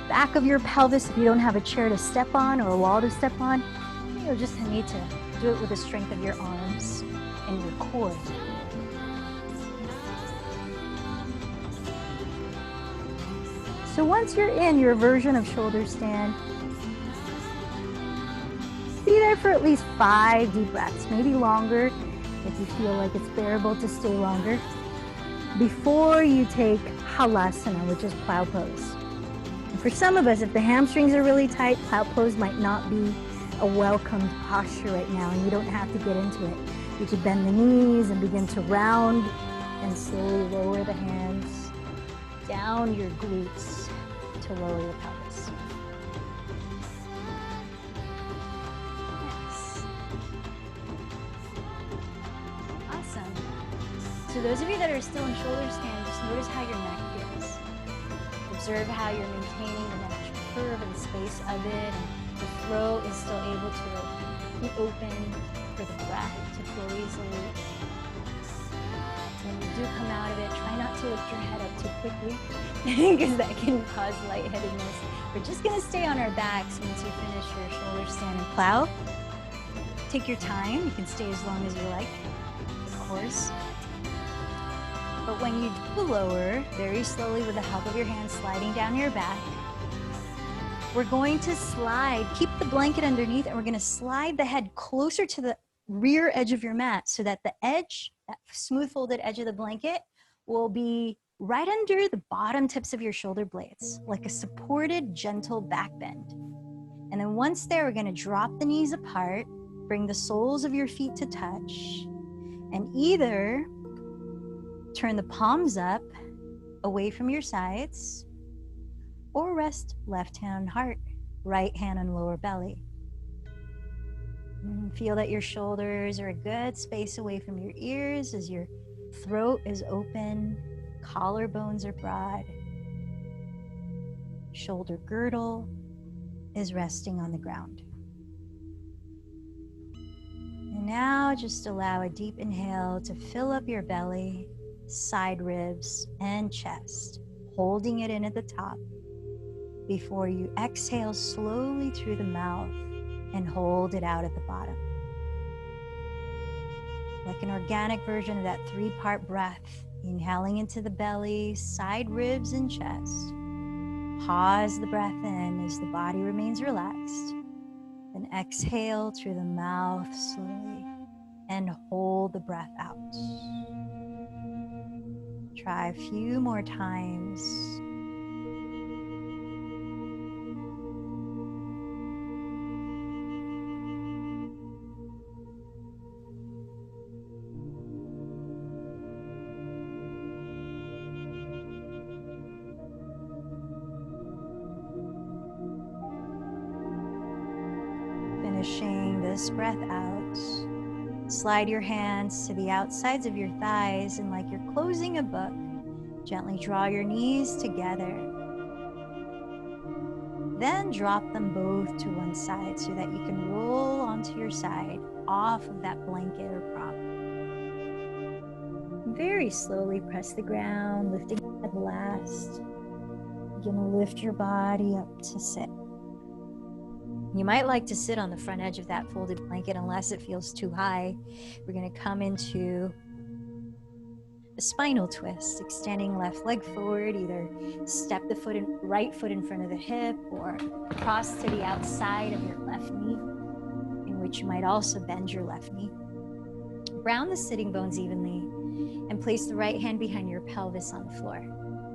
back of your pelvis if you don't have a chair to step on or a wall to step on. You'll just need to do it with the strength of your arms and your core. So once you're in your version of shoulder stand, be there for at least 5 deep breaths, maybe longer if you feel like it's bearable to stay longer, before you take halasana, which is plow pose. And for some of us, if the hamstrings are really tight, plow pose might not be a welcomed posture right now, and you don't have to get into it. You could bend the knees and begin to round and slowly lower the hands down your glutes to lower your pelvis. Yes. Awesome. So those of you that are still in shoulder stand, just notice how your neck feels. Observe how you're maintaining the natural curve and space of it, and the throat is still able to be open for the breath to flow easily. When you do come out of it, try not to lift your head up too quickly because that can cause lightheadedness. We're just going to stay on our backs once you finish your shoulder stand and plow. Take your time. You can stay as long as you like, of course. But when you do lower, very slowly with the help of your hands sliding down your back, we're going to slide, keep the blanket underneath, and we're going to slide the head closer to the rear edge of your mat so that the edge, that smooth folded edge of the blanket, will be right under the bottom tips of your shoulder blades, like a supported, gentle back bend. And then once there, we're going to drop the knees apart, bring the soles of your feet to touch, and either turn the palms up away from your sides, or rest left hand on heart, right hand on lower belly. And feel that your shoulders are a good space away from your ears as your throat is open, collarbones are broad, shoulder girdle is resting on the ground. And now just allow a deep inhale to fill up your belly, side ribs, and chest, holding it in at the top before you exhale slowly through the mouth and hold it out at the bottom. Like an organic version of that 3-part breath, inhaling into the belly, side ribs, and chest. Pause the breath in as the body remains relaxed. Then exhale through the mouth slowly and hold the breath out. Try a few more times. Finishing this breath out, slide your hands to the outsides of your thighs, and like you're closing a book, gently draw your knees together. Then drop them both to one side so that you can roll onto your side off of that blanket or prop. Very slowly press the ground, lifting your head last. You're going to lift your body up to sit. You might like to sit on the front edge of that folded blanket unless it feels too high. We're going to come into a spinal twist, extending left leg forward, either step the right foot in front of the hip or cross to the outside of your left knee, in which you might also bend your left knee. Round the sitting bones evenly and place the right hand behind your pelvis on the floor.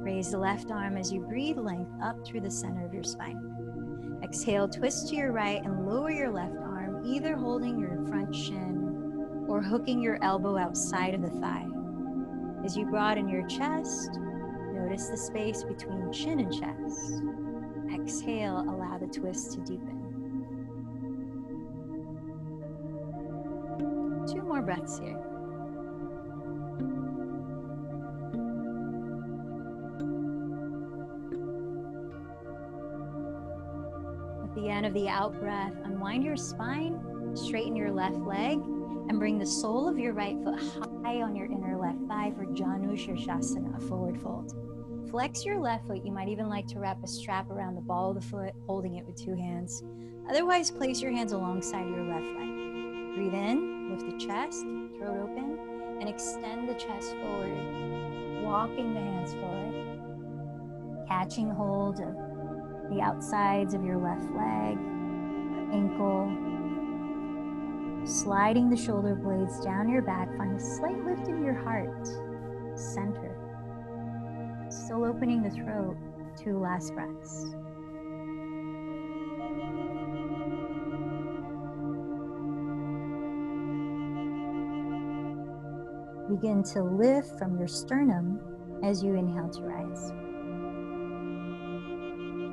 Raise the left arm as you breathe length up through the center of your spine. Exhale, twist to your right and lower your left arm, either holding your front shin or hooking your elbow outside of the thigh. As you broaden your chest, notice the space between chin and chest. Exhale, allow the twist to deepen. 2 more breaths here. At the end of the out breath, unwind your spine, straighten your left leg, and bring the sole of your right foot high on your inner left thigh for Janu Shirshasana, a forward fold. Flex your left foot. You might even like to wrap a strap around the ball of the foot, holding it with 2 hands. Otherwise, place your hands alongside your left leg. Breathe in, lift the chest, throat open, and extend the chest forward, walking the hands forward, catching hold of the outsides of your left leg, ankle, sliding the shoulder blades down your back. Find a slight lift in your heart, center. Still opening the throat. 2 last breaths. Begin to lift from your sternum as you inhale to rise.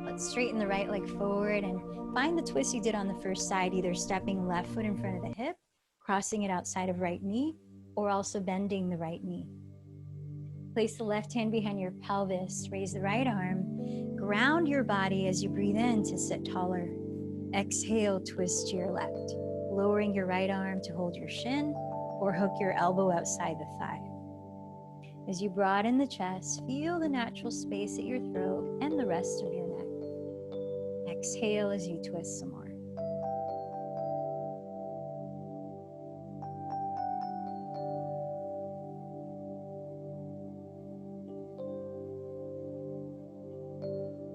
Let's straighten the right leg forward and find the twist you did on the first side, either stepping left foot in front of the hip, crossing it outside of right knee, or also bending the right knee. Place the left hand behind your pelvis, raise the right arm, ground your body as you breathe in to sit taller. Exhale, twist to your left, lowering your right arm to hold your shin or hook your elbow outside the thigh. As you broaden the chest, feel the natural space at your throat and the rest of your neck. Exhale as you twist some more.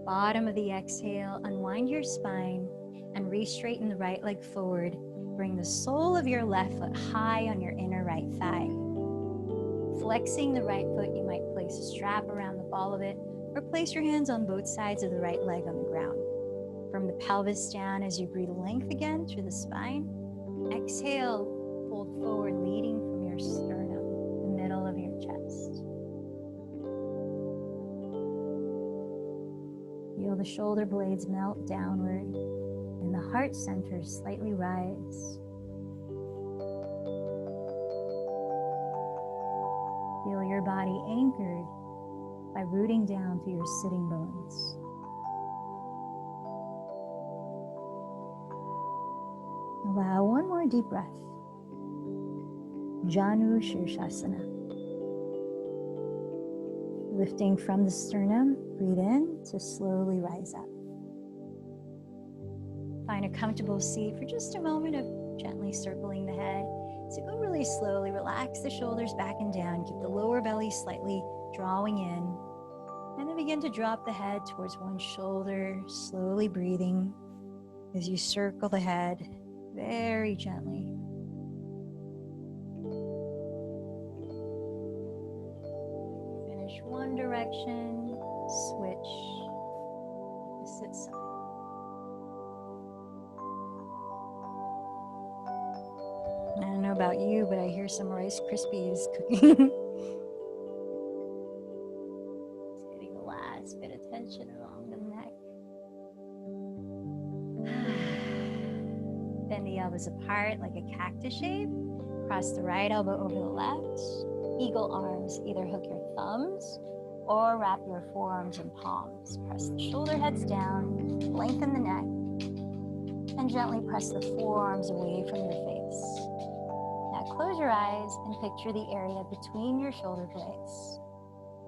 Bottom of the exhale, unwind your spine and re-straighten the right leg forward. Bring the sole of your left foot high on your inner right thigh. Flexing the right foot, you might place a strap around the ball of it or place your hands on both sides of the right leg on the ground. From the pelvis down as you breathe length again through the spine. Exhale, fold forward, leading from your sternum, the middle of your chest. Feel the shoulder blades melt downward and the heart center slightly rise. Feel your body anchored by rooting down through your sitting bones. Allow 1 more deep breath. Janu Shirshasana. Lifting from the sternum, breathe in to slowly rise up. Find a comfortable seat for just a moment of gently circling the head. So go really slowly, relax the shoulders back and down, keep the lower belly slightly drawing in, and then begin to drop the head towards one shoulder, slowly breathing as you circle the head very gently. Finish one direction, switch, opposite side. I don't know about you, but I hear some Rice Krispies cooking. Just getting the last bit of tension along the neck. Bend the elbows apart like a cactus shape. Cross the right elbow over the left. Eagle arms, either hook your thumbs or wrap your forearms and palms. Press the shoulder heads down, lengthen the neck, and gently press the forearms away from your face. Now close your eyes and picture the area between your shoulder blades.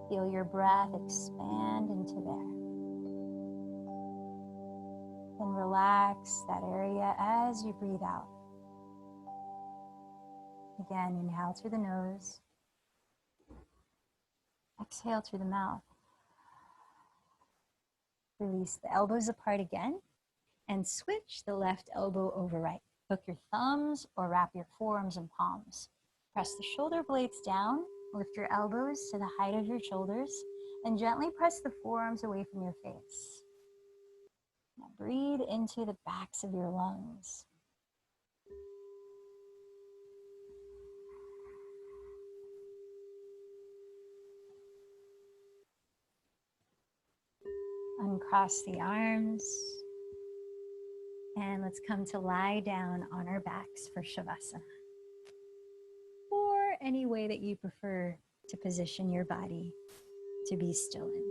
Feel your breath expand into there. And relax that area as you breathe out. Again, inhale through the nose. Exhale through the mouth. Release the elbows apart again and switch the left elbow over right. Hook your thumbs or wrap your forearms and palms. Press the shoulder blades down, lift your elbows to the height of your shoulders, and gently press the forearms away from your face. Now breathe into the backs of your lungs. Uncross the arms. And let's come to lie down on our backs for Shavasana. Or any way that you prefer to position your body to be still in.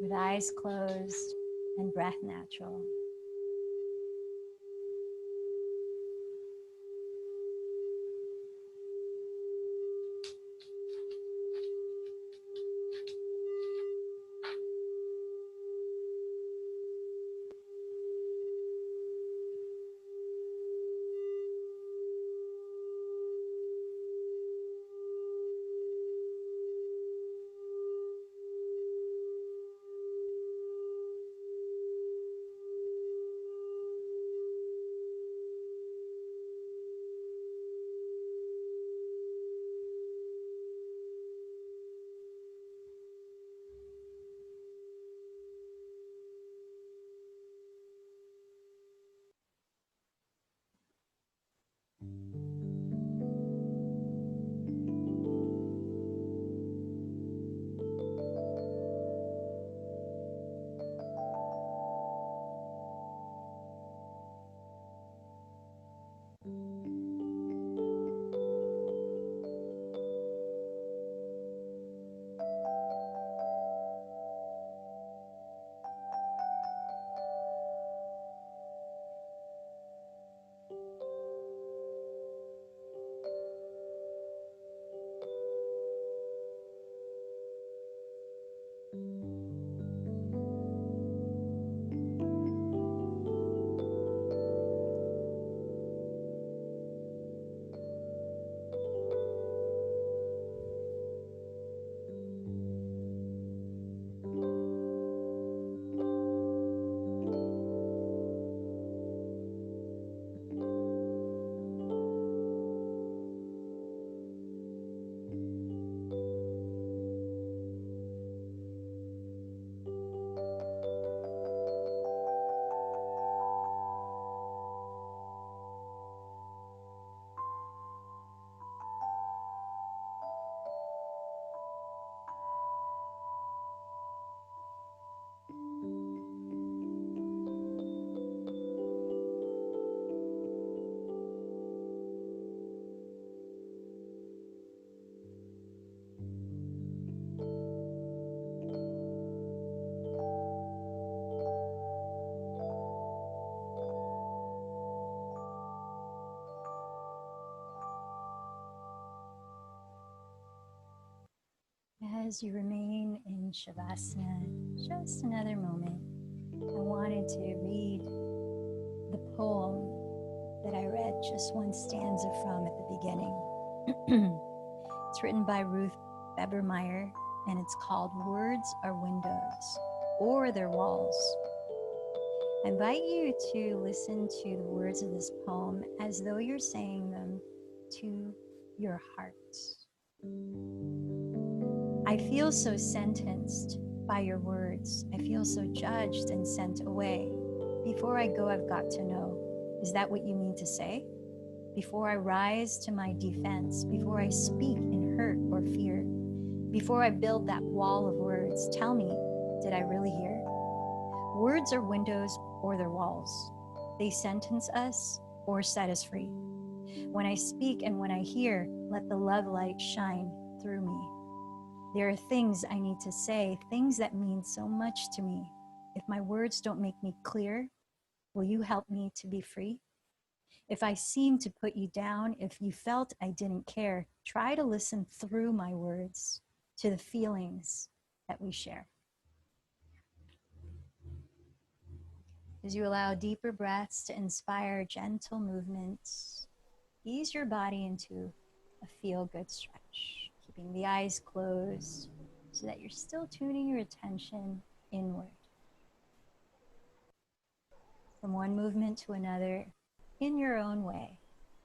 With eyes closed and breath natural. As you remain in Shavasana, just another moment, I wanted to read the poem that I read just one stanza from at the beginning. It's written by Ruth Bebermeyer, and it's called Words Are Windows or Their Walls. I invite you to listen to the words of this poem as though you're saying them to your heart. I feel so sentenced by your words. I feel so judged and sent away. Before I go, I've got to know, is that what you mean to say? Before I rise to my defense, before I speak in hurt or fear, before I build that wall of words, tell me, did I really hear? Words are windows or they're walls. They sentence us or set us free. When I speak and when I hear, let the love light shine through me. There are things I need to say, things that mean so much to me. If my words don't make me clear, will you help me to be free? If I seem to put you down, if you felt I didn't care, try to listen through my words to the feelings that we share. As you allow deeper breaths to inspire gentle movements, ease your body into a feel-good stretch, keeping the eyes closed so that you're still tuning your attention inward. From one movement to another, in your own way,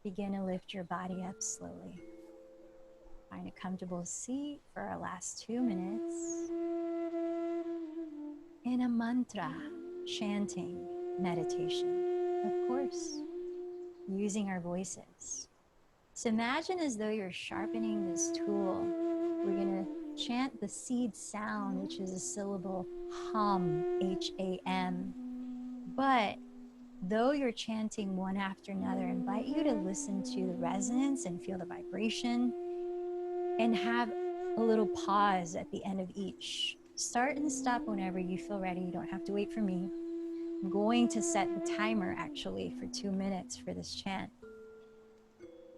begin to lift your body up slowly. Find a comfortable seat for our last 2 minutes in a mantra chanting meditation, of course, using our voices. So imagine as though you're sharpening this tool. We're going to chant the seed sound, which is a syllable hum, H-A-M. But though you're chanting one after another, I invite you to listen to the resonance and feel the vibration and have a little pause at the end of each. Start and stop whenever you feel ready. You don't have to wait for me. I'm going to set the timer actually for 2 minutes for this chant.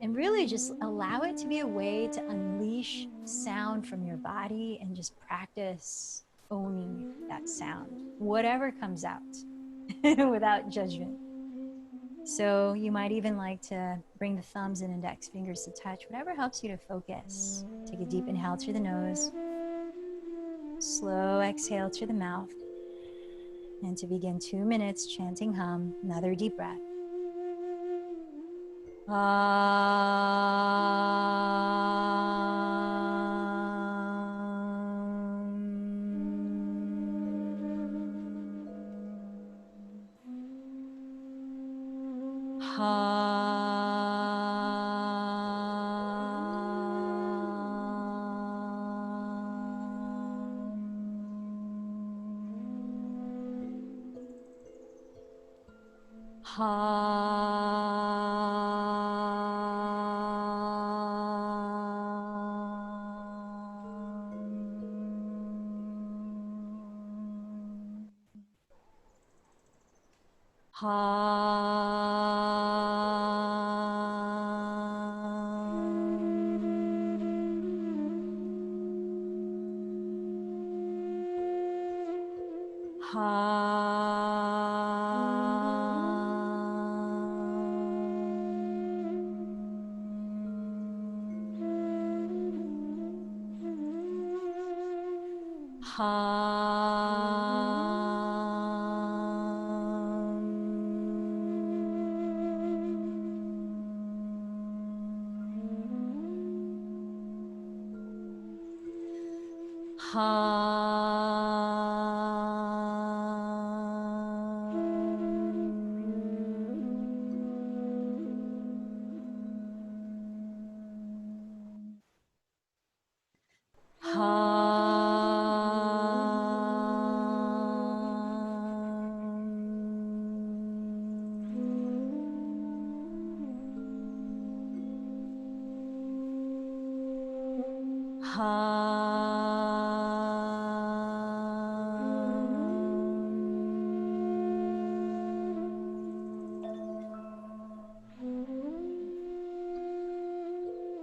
And really just allow it to be a way to unleash sound from your body and just practice owning that sound, whatever comes out, without judgment. So you might even like to bring the thumbs and index fingers to touch, whatever helps you to focus. Take a deep inhale through the nose, slow exhale through the mouth, and to begin 2 minutes chanting hum, another deep breath.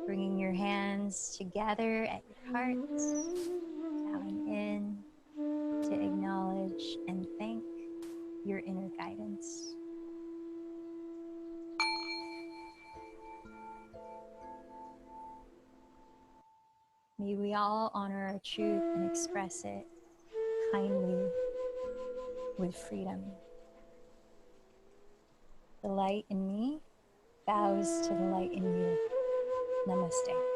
Bringing your hands together at your hearts, bowing in to acknowledge and thank your inner guidance. May we all honor our truth and express it kindly with freedom. The light in me bows to the light in you. Namaste.